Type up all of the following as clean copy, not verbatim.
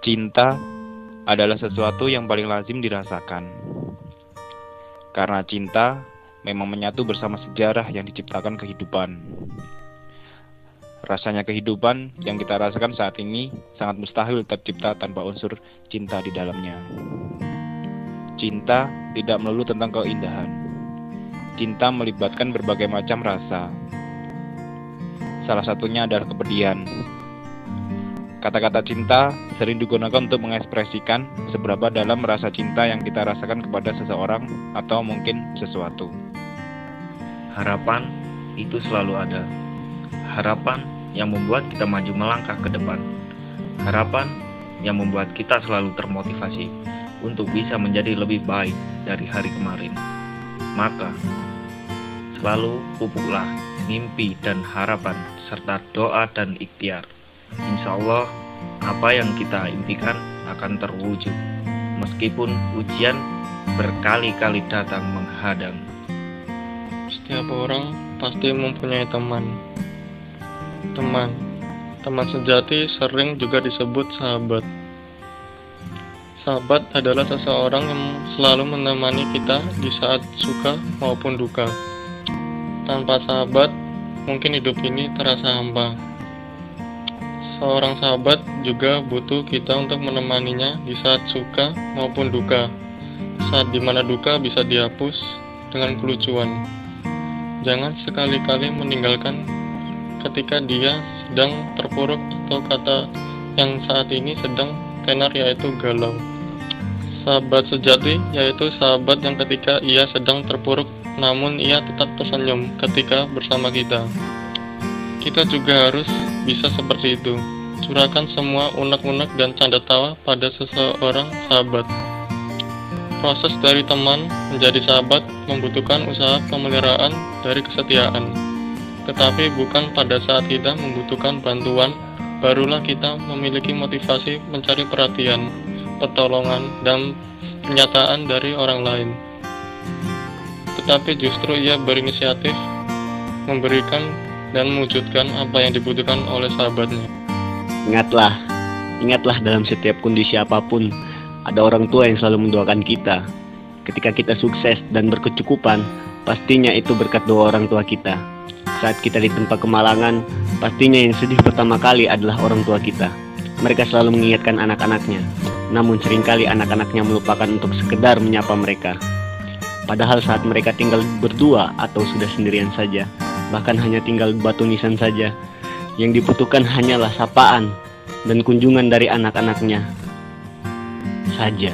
Cinta adalah sesuatu yang paling lazim dirasakan. Karena cinta memang menyatu bersama sejarah yang diciptakan kehidupan. Rasanya kehidupan yang kita rasakan saat ini sangat mustahil tercipta tanpa unsur cinta di dalamnya. Cinta tidak melulu tentang keindahan. Cinta melibatkan berbagai macam rasa. Salah satunya adalah kepedihan. Kata-kata cinta sering digunakan untuk mengekspresikan seberapa dalam rasa cinta yang kita rasakan kepada seseorang atau mungkin sesuatu. Harapan itu selalu ada. Harapan yang membuat kita maju melangkah ke depan. Harapan yang membuat kita selalu termotivasi untuk bisa menjadi lebih baik dari hari kemarin. Maka, selalu pupuklah mimpi dan harapan serta doa dan ikhtiar. Insya Allah, apa yang kita impikan akan terwujud, meskipun ujian berkali-kali datang menghadang. Setiap orang pasti mempunyai teman. Teman sejati sering juga disebut sahabat. Sahabat adalah seseorang yang selalu menemani kita di saat suka maupun duka. Tanpa sahabat, mungkin hidup ini terasa hampa. Seorang sahabat juga butuh kita untuk menemaninya di saat suka maupun duka. Saat dimana duka bisa dihapus dengan kelucuan. Jangan sekali-kali meninggalkan ketika dia sedang terpuruk atau kata yang saat ini sedang tenar yaitu galau. Sahabat sejati yaitu sahabat yang ketika ia sedang terpuruk namun ia tetap tersenyum ketika bersama kita. Kita juga harus bisa seperti itu. Curahkan semua unek-unek dan canda tawa pada seseorang sahabat. Proses dari teman menjadi sahabat membutuhkan usaha pemeliharaan dari kesetiaan. Tetapi bukan pada saat kita membutuhkan bantuan, barulah kita memiliki motivasi mencari perhatian, pertolongan, dan pernyataan dari orang lain. Tetapi justru ia berinisiatif memberikan dan mewujudkan apa yang dibutuhkan oleh sahabatnya. Ingatlah dalam setiap kondisi apapun, ada orang tua yang selalu mendoakan kita. Ketika kita sukses dan berkecukupan, pastinya itu berkat doa orang tua kita. Saat kita ditempa kemalangan, pastinya yang sedih pertama kali adalah orang tua kita. Mereka selalu mengingatkan anak-anaknya, namun seringkali anak-anaknya melupakan untuk sekedar menyapa mereka. Padahal saat mereka tinggal berdua atau sudah sendirian saja, bahkan hanya tinggal batu nisan saja, yang dibutuhkan hanyalah sapaan dan kunjungan dari anak-anaknya saja.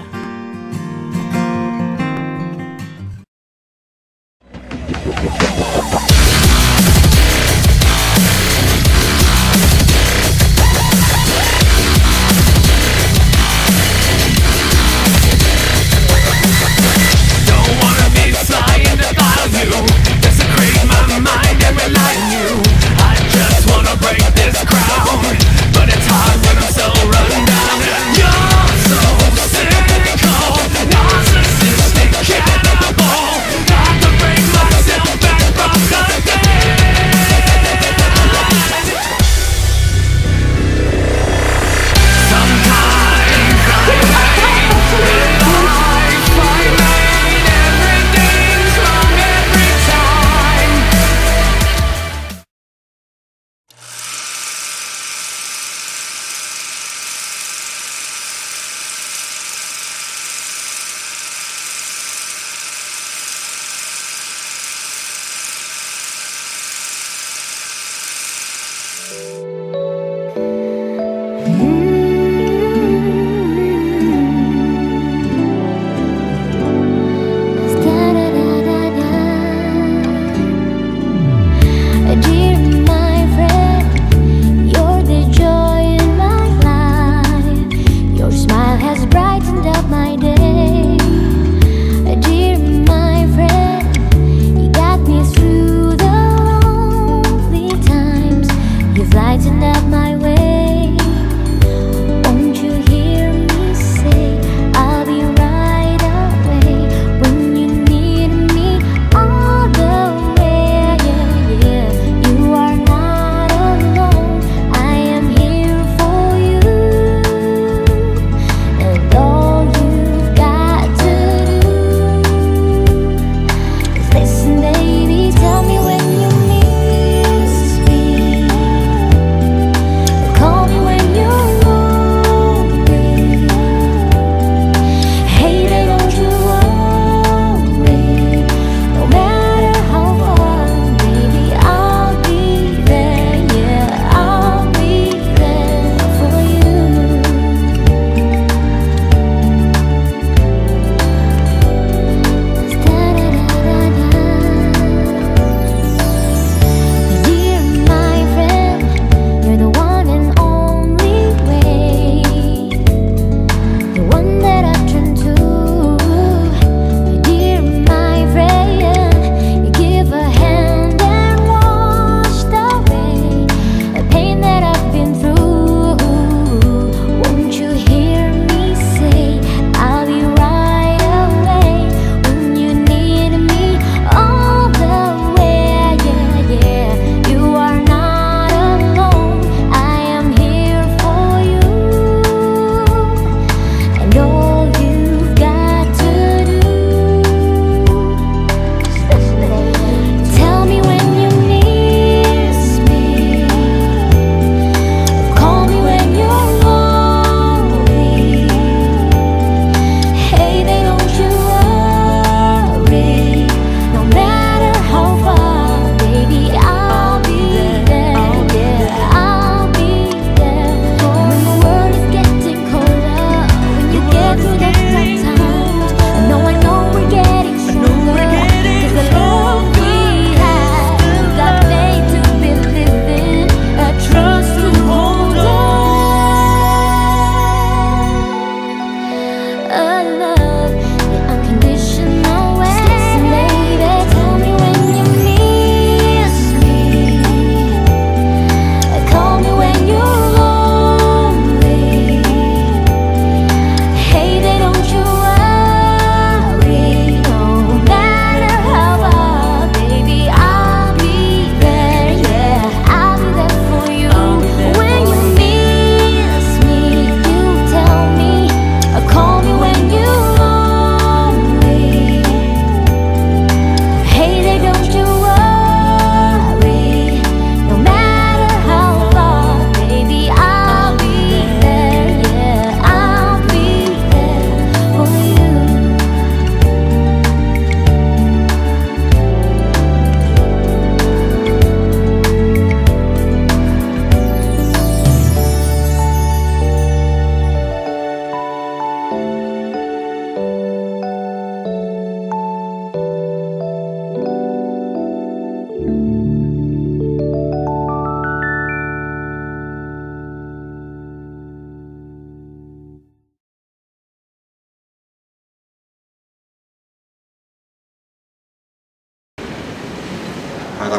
Lights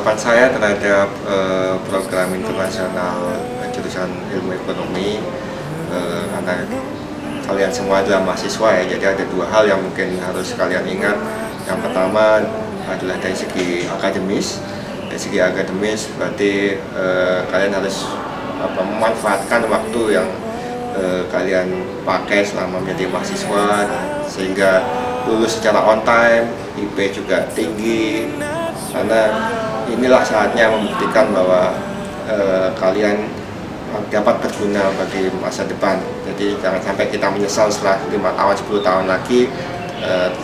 harapan saya terhadap program internasional jurusan ilmu ekonomi, karena kalian semua adalah mahasiswa ya, jadi ada dua hal yang mungkin harus kalian ingat. Yang pertama adalah dari segi akademis. Dari segi akademis berarti kalian harus memanfaatkan waktu yang kalian pakai selama menjadi mahasiswa, sehingga lulus secara on time, IP juga tinggi, karena inilah saatnya membuktikan bahwa kalian dapat berguna bagi masa depan. Jadi jangan sampai kita menyesal setelah 5 tahun, 10 tahun lagi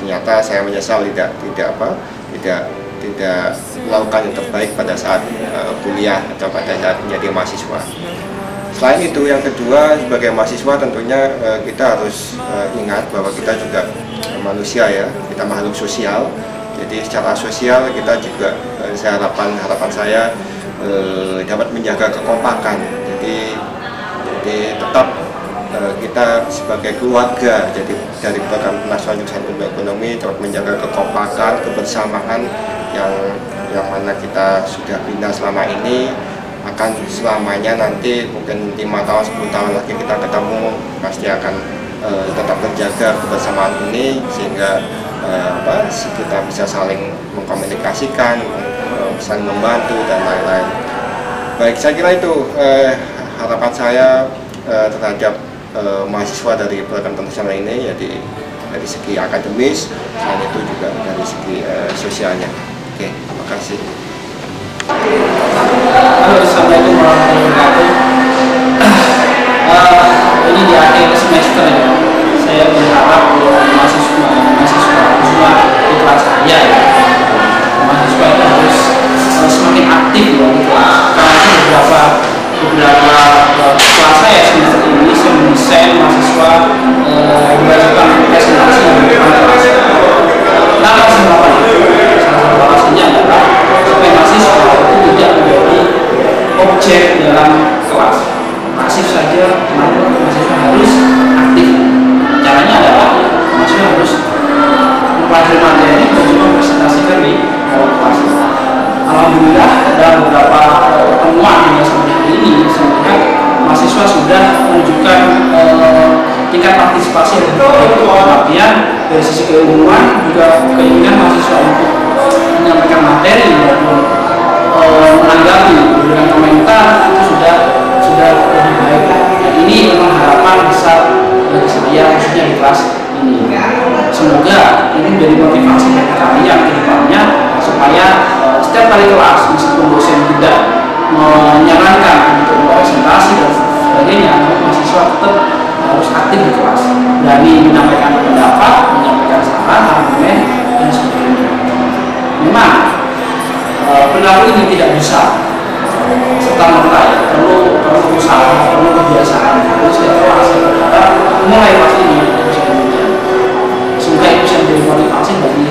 ternyata saya menyesal tidak melakukan yang terbaik pada saat kuliah atau pada saat menjadi mahasiswa. Selain itu, yang kedua, sebagai mahasiswa tentunya kita harus ingat bahwa kita juga manusia ya, kita makhluk sosial. Jadi secara sosial kita juga, harapan saya dapat menjaga kekompakan. Jadi tetap kita sebagai keluarga, jadi dari program nasional jurusan ilmu ekonomi dapat menjaga kekompakan, kebersamaan yang mana kita sudah bina selama ini, akan selamanya nanti mungkin 5 tahun, 10 tahun lagi kita ketemu, pasti akan tetap terjaga kebersamaan ini, sehingga kita bisa saling mengkomunikasikan, saling membantu dan lain-lain. Baik, saya kira itu harapan saya terhadap mahasiswa dari program internasional ini, jadi dari segi akademis, selain itu juga dari segi sosialnya. Oke, terima kasih. Halo, assalamualaikum warahmatullahi wabarakatuh. Ini di akhir semester ya. Saya berharap mahasiswa khususnya di kelas saya ya, mahasiswa itu harus semakin aktif ya di kelas. Karena beberapa kelas saya semester ini saya mendesain mahasiswa melakukan presentasi di depan kelas. Kenapa saya melakukan itu? Salah satu alasannya adalah supaya mahasiswa itu tidak menjadi objek dalam kelas, pasif saja, namun mahasiswa harus aktif. Caranya adalah mahasiswa harus mempelajari materi dan juga presentasikan di dalam kelas. Alhamdulillah dalam beberapa pertemuan yang seperti ini, saya melihat mahasiswa sudah menunjukkan tingkat partisipasi yang baik. Artinya dari sisi keilmuan juga keinginan mahasiswa untuk menyampaikan materi maupun menanggapi dengan komentar itu sudah lebih baik. Dan ini memang harapan besar bagi saya khususnya di kelas ini. Semoga ini menjadi motivasi bagi kalian ke depannya supaya setiap kali kelas meskipun dosen tidak menyarankan untuk presentasi dan sebagainya, mahasiswa tetap harus aktif di kelas, berani menyampaikan pendapat, menyampaikan saran, argumen dan sebagainya. Memang perilaku ini tidak bisa serta-merta ya, perlu usaha, perlu kebiasaan. Terus setiap kelas kita mulai kelas ini demikian. Semoga itu bisa menjadi motivasi bagi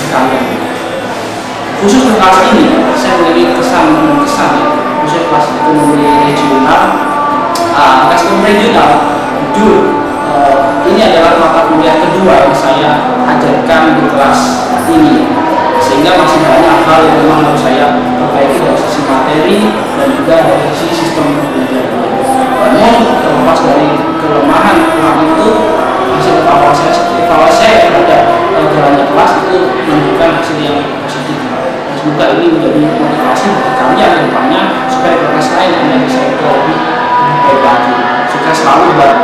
kalian. Khusus untuk kelas ini, saya memiliki kesan ya, khusus kelas ekonomi regional. Kelas ekonomi regional, jujur, ini adalah mata kuliah kedua yang saya ajarkan di kelas ini, sehingga masih banyak hal yang memang harus saya perbaiki dari sisi materi dan juga dari sisi sistem pembelajaran. Namun terlepas dari kelemahan itu, hasil evaluasi saya terhadap jalannya kelas itu menunjukkan hasil yang positif. Semoga ini menjadi motivasi bagi kalian ke depannya supaya progres lain yang bisa lebih baik lagi. Sukses selalu buat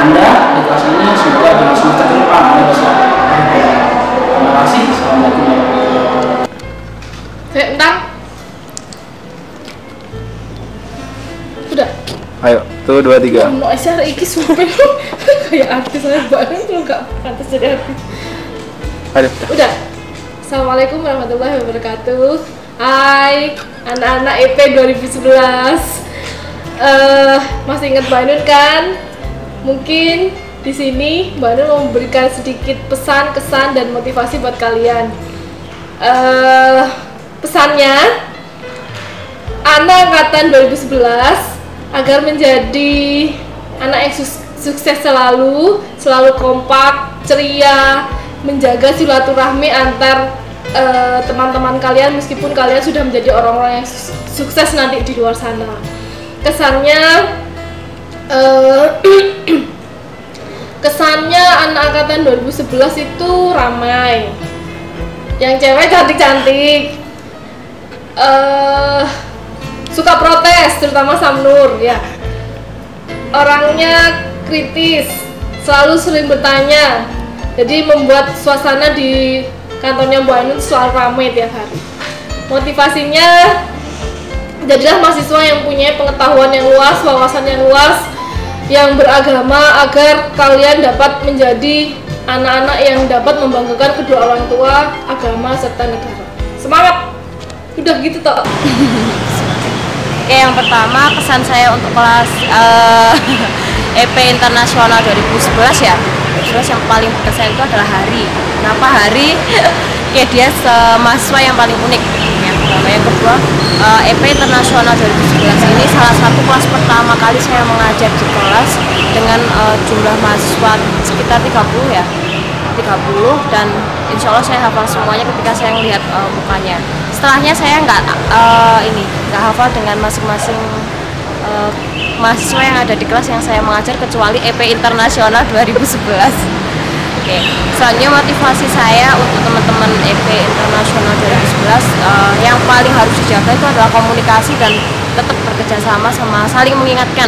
Anda di kelas ini, semoga dengan semester ke depan Anda bisa lebih baik. Terima kasih. Assalamualaikum warahmatullahi wabarakatuh. Bentar. Udah. Ayo, tuh 2, 3. Mau acara iki sumpah kayak artis aja banget, lu nggak pantas jadi artis. Ayo. Udah. Assalamualaikum warahmatullahi wabarakatuh. Hai anak-anak EP 2011. Masih ingat Mbak Ainun kan? Mungkin di sini Mbak Ainun mau memberikan sedikit pesan, kesan dan motivasi buat kalian. Pesannya, anak angkatan 2011 agar menjadi anak yang sukses selalu kompak, ceria, menjaga silaturahmi antar teman-teman kalian meskipun kalian sudah menjadi orang-orang yang sukses nanti di luar sana. Kesannya kesannya anak angkatan 2011 itu ramai, yang cewek cantik-cantik, suka protes, terutama Samnur ya, orangnya kritis, selalu sering bertanya, jadi membuat suasana di kantornya Bu Ainun selalu ramai tiap hari. Motivasinya, jadilah mahasiswa yang punya pengetahuan yang luas, wawasan yang luas, yang beragama, agar kalian dapat menjadi anak-anak yang dapat membanggakan kedua orang tua, agama, serta negara. Semangat! Udah gitu toh. Oke, yang pertama kesan saya untuk kelas EP Internasional 2011 ya. Terus yang paling berkesan itu adalah Hari. Kenapa Hari? Ya dia mahasiswa yang paling unik. Yang pertama, yang kedua, EP Internasional 2011 ini salah satu kelas pertama kali saya mengajar di kelas dengan jumlah mahasiswa sekitar 30 ya. 30, dan insya Allah saya hafal semuanya ketika saya melihat mukanya. Setelahnya saya nggak hafal dengan masing-masing mahasiswa yang ada di kelas yang saya mengajar kecuali EP Internasional 2011. Oke, selanjutnya motivasi saya untuk teman-teman EP Internasional 2011 yang paling harus dijaga itu adalah komunikasi dan tetap bekerja sama saling mengingatkan.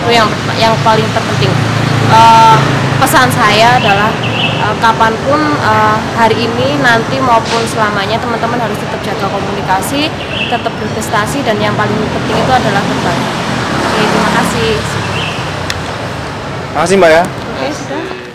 Itu yang paling terpenting. Pesan saya adalah kapanpun hari ini, nanti maupun selamanya, teman-teman harus tetap jaga komunikasi, tetap berprestasi, dan yang paling penting itu adalah berbagi. Oke, terima kasih. Makasih Mbak ya. Oke, sudah.